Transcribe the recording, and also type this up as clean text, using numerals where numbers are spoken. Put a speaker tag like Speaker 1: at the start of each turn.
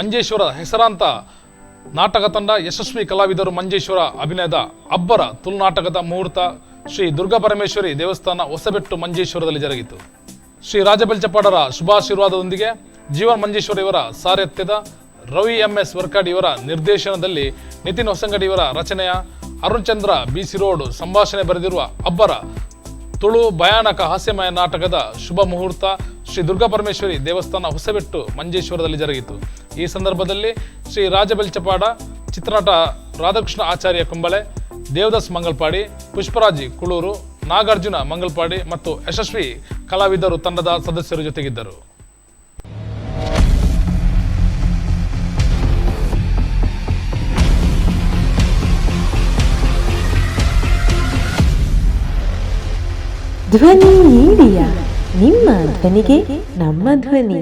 Speaker 1: ಮಂಜೇಶ್ವರ ಹೆಸರಾಂತ ನಾಟಕ ತಂಡ, ಯಶಸ್ವಿ ಕಲಾವಿದರು ಮಂಜೇಶ್ವರ ಅಭಿನಯದ ಅಬ್ಬರ ತುಳುನಾಟಕದ ಮುಹೂರ್ತ ಶ್ರೀ ದುರ್ಗಾಪರಮೇಶ್ವರಿ ದೇವಸ್ಥಾನ ಹೊಸಬೆಟ್ಟು ಮಂಜೇಶ್ವರದಲ್ಲಿ ಜರುಗಿತು. ಶ್ರೀ ರಾಜಬೆಲ್ಚಪಾಡರ ಶುಭಾಶೀರ್ವಾದದೊಂದಿಗೆ ಜೀವನ್ ಮಂಜೇಶ್ವರ ಇವರ ಸಾರಥ್ಯದ ರವಿ MS ವರ್ಕಾಡಿ ಇವರ ನಿರ್ದೇಶನದಲ್ಲಿ ನಿತಿನ್ ಹೊಸಂಗಡಿ ಇವರ ರಚನೆಯ ಅರುಣ್ ಚಂದ್ರ BC ರೋಡ್ ಸಂಭಾಷಣೆ ಬರೆದಿರುವ ಅಬ್ಬರ ತುಳು ಭಯಾನಕ ಹಾಸ್ಯಮಯ ನಾಟಕದ ಶುಭ ಮುಹೂರ್ತ ಶ್ರೀ ದುರ್ಗಾಪರಮೇಶ್ವರಿ ದೇವಸ್ಥಾನ ಹೊಸಬೆಟ್ಟು ಮಂಜೇಶ್ವರದಲ್ಲಿ ಜರುಗಿತು. ಈ ಸಂದರ್ಭದಲ್ಲಿ ಶ್ರೀ ರಾಜಬೆಲ್ಚಪಾಡ, ಚಿತ್ರನಟ ರಾಧಾಕೃಷ್ಣ ಆಚಾರ್ಯ ಕುಂಬಳೆ, ದೇವದಾಸ್ ಮಂಗಲ್ಪಾಡಿ, ಪುಷ್ಪರಾಜ್ ಕುಳೂರು, ನಾಗಾರ್ಜುನ ಮಂಗಲ್ಪಾಡಿ ಮತ್ತು ಯಶಸ್ವಿ ಕಲಾವಿದರು ತಂಡದ ಸದಸ್ಯರು ಜೊತೆಗಿದ್ದರು.
Speaker 2: ಧ್ವನಿ ಮೀಡಿಯಾ, ನಿಮ್ಮ ಧ್ವನಿಗೆ ನಮ್ಮ ಧ್ವನಿ.